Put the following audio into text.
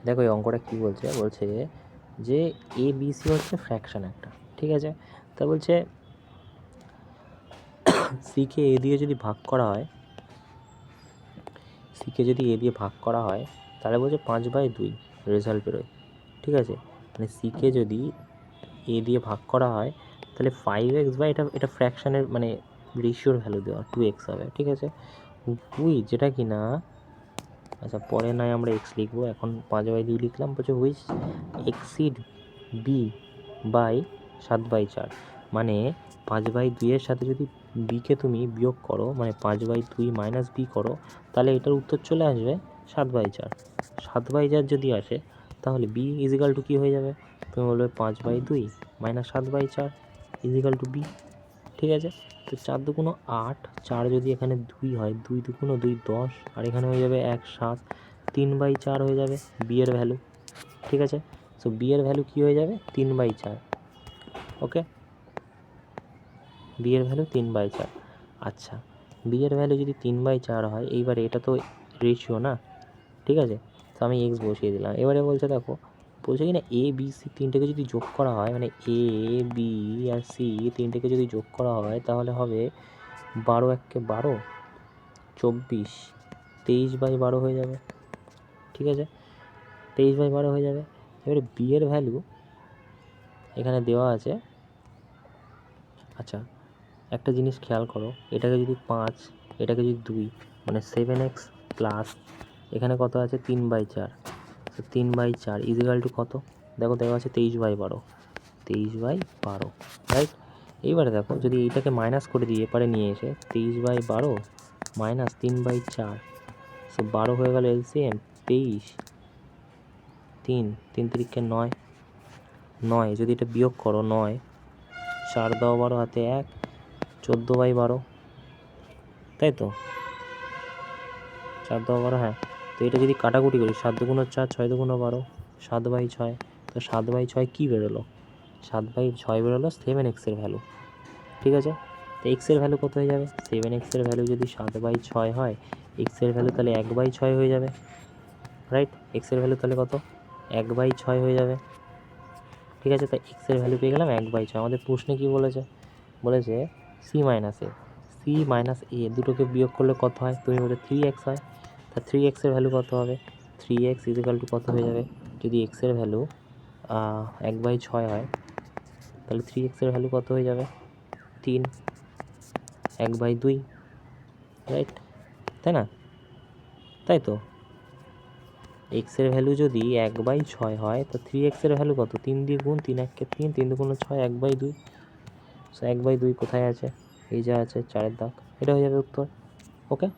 দেখো এই অঙ্কটা কী বলছে, বলছে যে এ বি সি হচ্ছে ফ্র্যাকশান একটা, ঠিক আছে। তা বলছে সিকে এ দিয়ে যদি ভাগ করা হয়, সিকে যদি এ দিয়ে ভাগ করা হয় তাহলে বলছে 5/2 রেজাল্ট বেরোয়, ঠিক আছে। মানে সিকে যদি এ দিয়ে ভাগ করা হয় তাহলে 5x বা এটা ফ্র্যাকশানের মানে রেশিওর ভ্যালু দেওয়া 2x হবে, ঠিক আছে। হুইচ যেটা কি না, আচ্ছা পরে নয় আমরা এক্স লিখবো, এখন 5/2 লিখলাম। বলছে হুইচ এক্সিড বি বাই 7/4, মানে 5/2 এর সাথে যদি বিকে তুমি বিয়োগ করো, মানে 5/2 মাইনাস বি করো, তাহলে এটার উত্তর চলে আসবে 7/4। 7/4 যদি আসে তাহলে বি ইজিক্যাল টু কী হয়ে যাবে, তুমি বলবে 5/2 মাইনাস 7/4 ইজিক্যাল টু বি, ঠিক আছে। তো 4×2 8, 4 যদি এখানে 2 হয়, 2×2 2 10, আর এখানে হয়ে যাবে 1 7, 3/4 হয়ে যাবে বি এর ভ্যালু, ঠিক আছে। সো বি এর ভ্যালু কী হয়ে যাবে 3/4, ওকে। বি এর ভ্যালু 3/4। আচ্ছা বি এর ভ্যালু যদি 3/4 হয়, এইবারে এটা তো রেশিও না, ঠিক আছে। তো আমি এক্স বসিয়ে দিলাম। এবারে বলছে দেখো, বলছে কি না এ বি সি তিনটেকে যদি যোগ করা হয়, মানে এ বি আর সি তিনটেকে যদি যোগ করা হয় তাহলে হবে 12 একে 12, 24, 23/12 হয়ে যাবে, ঠিক আছে। 23/12 হয়ে যাবে। এবারে বি এর ভ্যালু এখানে দেওয়া আছে। আচ্ছা একটা জিনিস খেয়াল করো, এটাকে যদি 5, এটাকে যদি 2, মানে 7x প্লাস এখানে কত আছে 3/4, তো 3/4 ইজিক্যাল টু কত, দেখো দেওয়া আছে 23/12, 23/12, রাইট। এইবারে দেখো যদি এইটাকে মাইনাস করে দিই এপারে নিয়ে এসে, 23/12 মাইনাস 3/4, সো 12 হয়ে গেল এলসিএম 23, 3 3 3 9, 9 যদি এটা বিয়োগ করো 9, 4 10 12 হাতে 1, 14/12, তাই তো 4 10 12, হ্যাঁ। তো এটা যদি কাটাকুটি করি 7×4 6×12 7/6, তো 7/6 কী বেরোলো, 7/6 বেরোলো 7x এর ভ্যালু, ঠিক আছে। তো এক্সের ভ্যালু কত হয়ে যাবে, 7x এর ভ্যালু যদি 7/6 হয়, এক্সের ভ্যালু তাহলে 1/6 হয়ে যাবে, রাইট। এক্সের ভ্যালু তাহলে কত 1/6 হয়ে যাবে, ঠিক আছে। তাই এক্সের ভ্যালু পেয়ে গেলাম 1/6। আমাদের প্রশ্নে কী বলেছে, বলেছে সি মাইনাস এ দুটোকে বিয়োগ করলে কত হয়, তুমি বলে 3x হয়। তা 3x এর ভ্যালু কত হবে, 3x ইজিক্যাল টু কত হয়ে যাবে, যদি এক্সের ভ্যালু 1/6 হয় তাহলে 3x এর ভ্যালু কত হয়ে যাবে 3, 1/2, রাইট, তাই না। তাই তো এক্সের ভ্যালু যদি 1/6 হয় তো 3x এর ভ্যালু কত, 3 দিয়ে গুণ, 3 1 3, 3 2 6, 1/2। সো 1/2 কোথায় আছে, এই যা আছে 4-এর দাগ, এটা হয়ে যাবে উত্তর, ওকে।